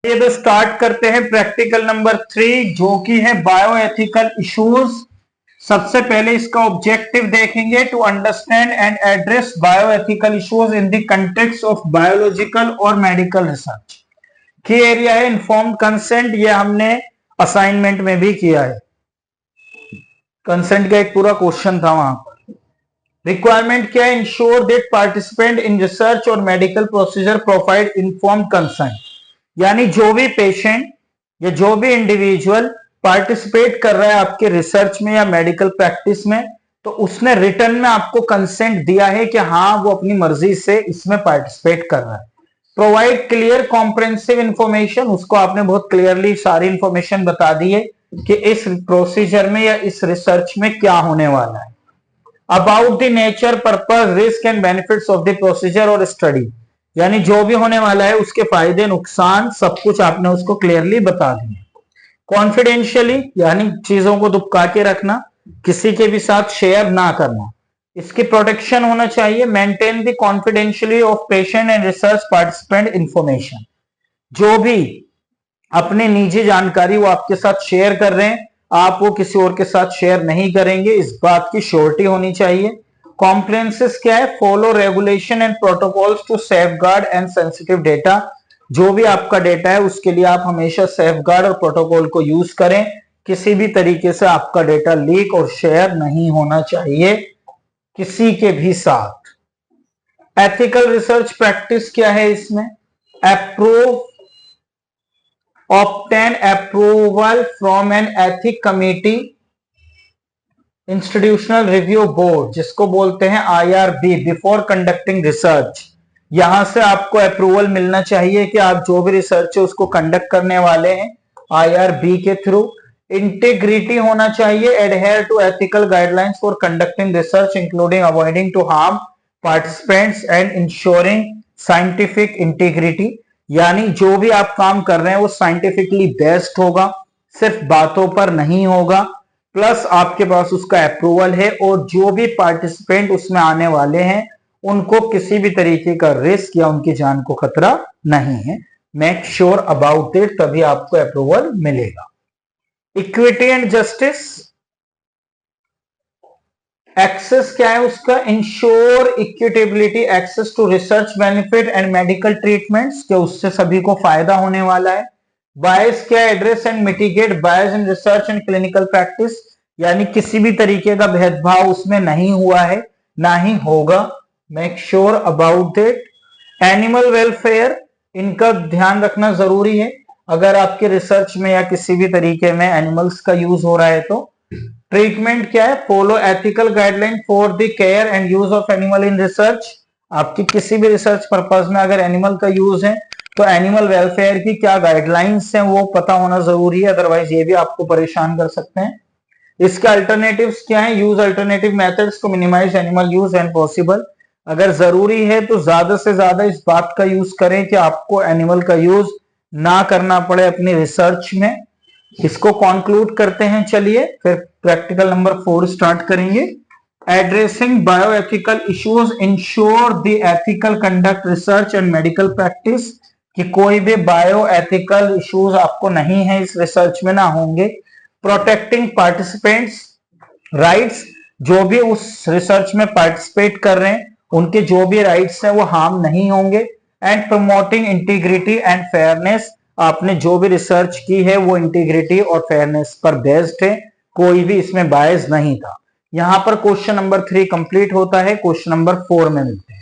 ये तो स्टार्ट करते हैं प्रैक्टिकल नंबर 3 जो कि है बायोएथिकल इश्यूज। सबसे पहले इसका ऑब्जेक्टिव देखेंगे to understand and address bioethical issues in the context of biological और मेडिकल रिसर्च। की एरिया है इन्फॉर्म्ड कंसेंट, ये हमने असाइनमेंट में भी किया है। कंसेंट का एक पूरा क्वेश्चन था वहां पर। रिक्वायरमेंट क्या है? Ensure that participant in research और medical procedure provide informed consent, यानी जो भी पेशेंट या जो भी इंडिविजुअल पार्टिसिपेट कर रहा है आपके रिसर्च में या मेडिकल प्रैक्टिस में, तो उसने रिटर्न में आपको कंसेंट दिया है कि हाँ वो अपनी मर्जी से इसमें पार्टिसिपेट कर रहा है। प्रोवाइड क्लियर कॉम्प्रिहेंसिव इंफॉर्मेशन, उसको आपने बहुत क्लियरली सारी इंफॉर्मेशन बता दी है कि इस प्रोसीजर में या इस रिसर्च में क्या होने वाला है। About the nature, purpose, risk and benefits of the procedure और स्टडी, यानी जो भी होने वाला है उसके फायदे नुकसान सब कुछ आपने उसको क्लियरली बता दिए। कॉन्फिडेंशियली, यानी चीजों को दुबका के रखना, किसी के भी साथ शेयर ना करना, इसकी प्रोटेक्शन होना चाहिए। Maintain the confidentiality of patient and research participant information, जो भी अपनी निजी जानकारी वो आपके साथ शेयर कर रहे हैं आप वो किसी और के साथ शेयर नहीं करेंगे, इस बात की श्योरिटी होनी चाहिए। कॉम्प्लायंसेस क्या है? Follow regulation and protocols to safeguard and sensitive data, जो भी आपका डेटा है उसके लिए आप हमेशा सेफगार्ड और प्रोटोकॉल को यूज करें। किसी भी तरीके से आपका डेटा लीक और शेयर नहीं होना चाहिए किसी के भी साथ। एथिकल रिसर्च प्रैक्टिस क्या है इसमें? Approve obtain approval from an ethic committee, institutional review board जिसको बोलते हैं IRB, बिफोर कंडक्टिंग रिसर्च। यहां से आपको अप्रूवल मिलना चाहिए कि आप जो भी रिसर्च है उसको कंडक्ट करने वाले हैं IRB के थ्रू। इंटीग्रिटी होना चाहिए, adhere to ethical guidelines for conducting research including avoiding to harm participants and ensuring scientific integrity, यानी जो भी आप काम कर रहे हैं वो साइंटिफिकली बेस्ड होगा, सिर्फ बातों पर नहीं होगा, प्लस आपके पास उसका अप्रूवल है और जो भी पार्टिसिपेंट उसमें आने वाले हैं उनको किसी भी तरीके का रिस्क या उनकी जान को खतरा नहीं है। मेक श्योर अबाउट इट, तभी आपको अप्रूवल मिलेगा। इक्विटी एंड जस्टिस, एक्सेस क्या है उसका? Ensure equitability access to research benefit and medical treatments, कि उससे सभी को फायदा होने वाला है। बायस क्या? Address and mitigate bias in research and clinical practice, यानी किसी भी तरीके का भेदभाव उसमें नहीं हुआ है ना ही होगा। Make sure about it. Animal welfare, इनका ध्यान रखना जरूरी है अगर आपके रिसर्च में या किसी भी तरीके में एनिमल्स का यूज हो रहा है तो। ट्रीटमेंट क्या है? Follow ethical guideline for the care and use of animal in research, आपकी किसी भी रिसर्च पर्पज में अगर एनिमल का यूज है तो एनिमल वेलफेयर की क्या गाइडलाइंस हैं वो पता होना जरूरी है, अदरवाइज ये भी आपको परेशान कर सकते हैं। इसके अल्टरनेटिव्स क्या है? Use alternative methods to minimise animal use and possible, अगर जरूरी है तो ज्यादा से ज्यादा इस बात का यूज करें कि आपको एनिमल का यूज ना करना पड़े अपनी रिसर्च में। इसको कंक्लूड करते हैं, चलिए फिर प्रैक्टिकल नंबर 4 स्टार्ट करेंगे। Addressing bioethical issues, ensure the ethical conduct research and medical practice, कि कोई भी बायोएथिकल इश्यूज आपको नहीं है इस रिसर्च में ना होंगे। प्रोटेक्टिंग पार्टिसिपेंट्स राइट्स, जो भी उस रिसर्च में पार्टिसिपेट कर रहे हैं उनके जो भी राइट्स हैं वो हार्म नहीं होंगे। And promoting integrity and fairness, आपने जो भी रिसर्च की है वो इंटीग्रिटी और फेयरनेस पर बेस्ड है, कोई भी इसमें बायस नहीं था। यहां पर क्वेश्चन नंबर 3 कंप्लीट होता है, क्वेश्चन नंबर 4 में मिलते हैं।